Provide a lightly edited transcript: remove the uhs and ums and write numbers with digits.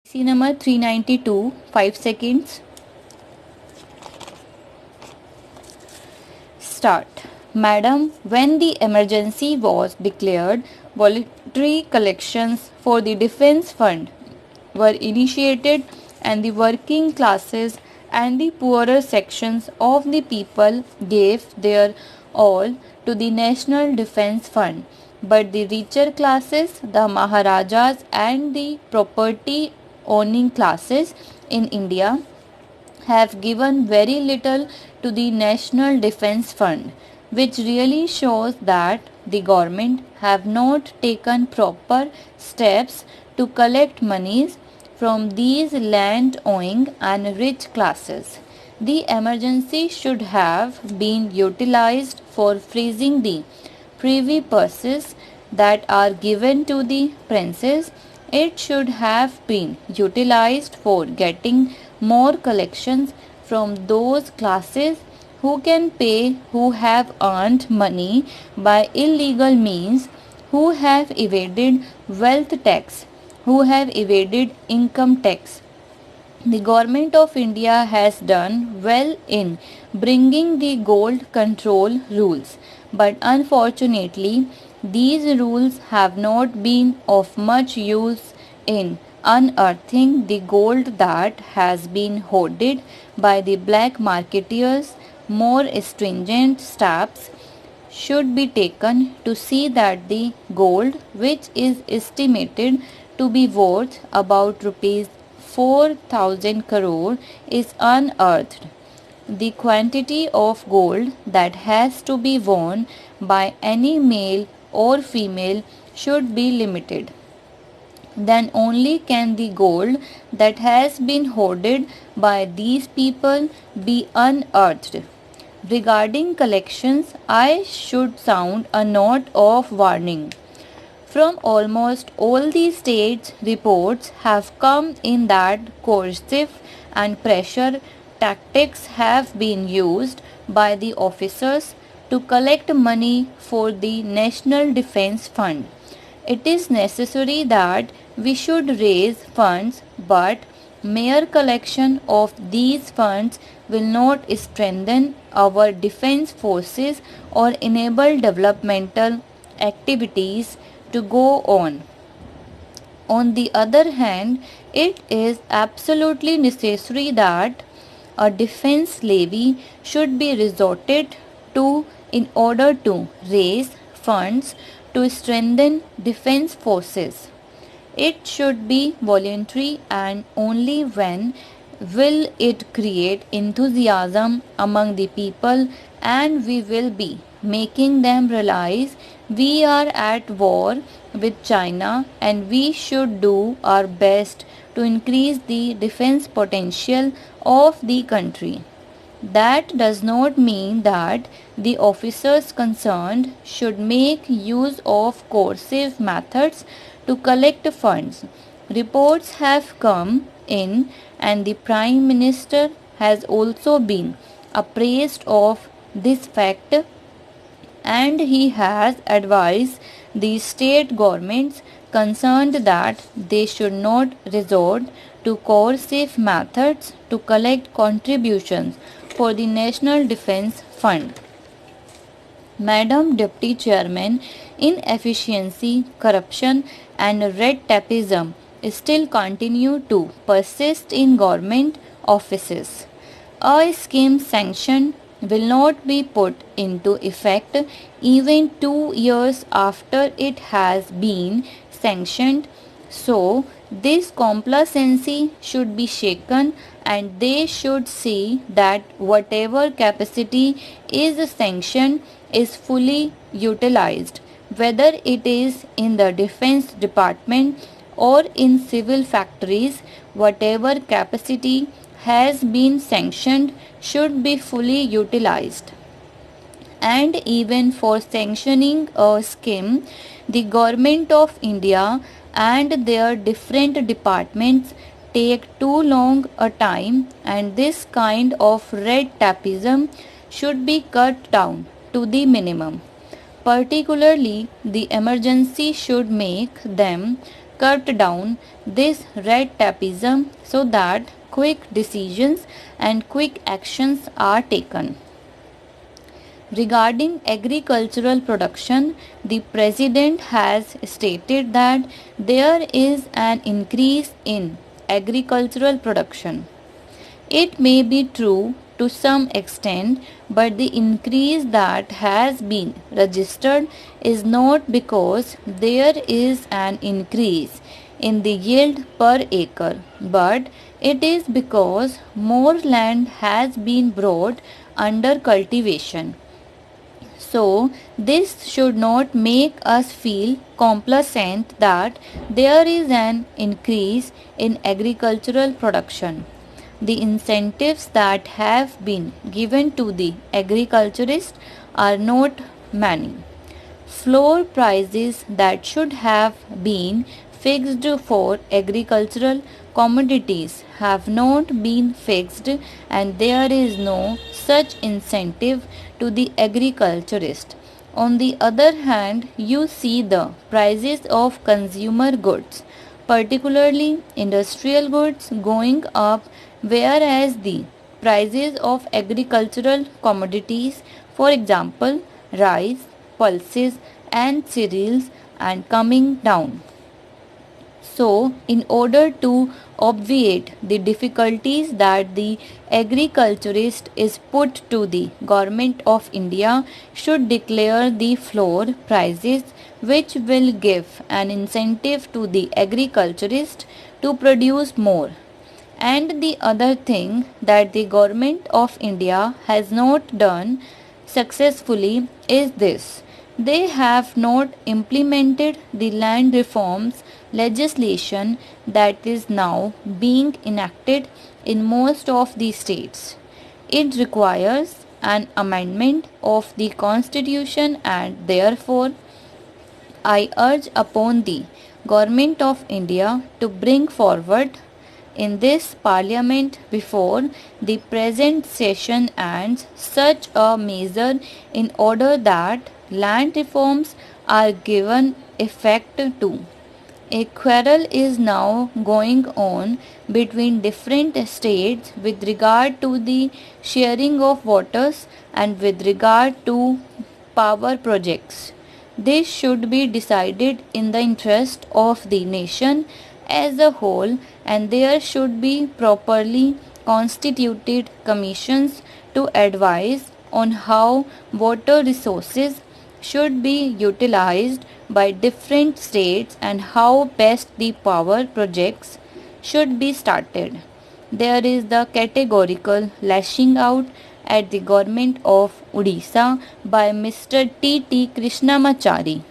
PC number 392, 5 seconds. Start. Madam, when the emergency was declared, voluntary collections for the Defence Fund were initiated and the working classes and the poorer sections of the people gave their all to the National Defence Fund. But the richer classes, the Maharajas and the property owning classes in India have given very little to the National Defence Fund, which really shows that the government have not taken proper steps to collect monies from these land owning and rich classes. The emergency should have been utilized for freezing the privy purses that are given to the princes. It should have been utilized for getting more collections from those classes who can pay, who have earned money by illegal means, who have evaded wealth tax, who have evaded income tax. The government of India has done well in bringing the gold control rules, but unfortunately, these rules have not been of much use in unearthing the gold that has been hoarded by the black marketeers. More stringent steps should be taken to see that the gold, which is estimated to be worth about rupees 4,000 crore, is unearthed. The quantity of gold that has to be worn by any male or female should be limited. Then only can the gold that has been hoarded by these people be unearthed. Regarding collections, I should sound a note of warning. From almost all the states, reports have come in that coercive and pressure tactics have been used by the officers to collect money for the National Defence Fund. It is necessary that we should raise funds, but mere collection of these funds will not strengthen our defence forces or enable developmental activities to go on. On the other hand, it is absolutely necessary that a defence levy should be resorted to in order to raise funds to strengthen defence forces. It should be voluntary, and only when will it create enthusiasm among the people, and we will be making them realize we are at war with China and we should do our best to increase the defense potential of the country. That does not mean that the officers concerned should make use of coercive methods to collect funds. Reports have come in, and the Prime Minister has also been apprised of this fact, and he has advised the state governments concerned that they should not resort to coercive methods to collect contributions for the National Defence Fund. Madam Deputy Chairman, inefficiency, corruption and red tapeism still continue to persist in government offices. A scheme sanctioned will not be put into effect even 2 years after it has been sanctioned. So, this complacency should be shaken, and they should see that whatever capacity is sanctioned is fully utilized, whether it is in the Defense Department or in civil factories. Whatever capacity has been sanctioned should be fully utilized. And even for sanctioning a scheme, the Government of India and their different departments take too long a time, and this kind of red tapeism should be cut down to the minimum. Particularly, the emergency should make them cut down this red tapeism so that quick decisions and quick actions are taken. Regarding agricultural production, the President has stated that there is an increase in agricultural production. It may be true to some extent, but the increase that has been registered is not because there is an increase in the yield per acre, but it is because more land has been brought under cultivation. So, this should not make us feel complacent that there is an increase in agricultural production. The incentives that have been given to the agriculturists are not many. Floor prices that should have been fixed for agricultural commodities have not been fixed, and there is no such incentive to the agriculturist. On the other hand, you see the prices of consumer goods, particularly industrial goods, going up, whereas the prices of agricultural commodities, for example, rice, pulses, and cereals, and coming down. So, in order to obviate the difficulties that the agriculturist is put to, the Government of India should declare the floor prices, which will give an incentive to the agriculturist to produce more. And the other thing that the Government of India has not done successfully is this: they have not implemented the land reforms legislation that is now being enacted in most of the states. It requires an amendment of the Constitution, and therefore I urge upon the Government of India to bring forward in this Parliament before the present session ends such a measure in order that land reforms are given effect to. A quarrel is now going on between different states with regard to the sharing of waters and with regard to power projects. This should be decided in the interest of the nation as a whole, and there should be properly constituted commissions to advise on how water resources should be utilized by different states and how best the power projects should be started. There is the categorical lashing out at the government of Odisha by Mr. T. Krishnamachari.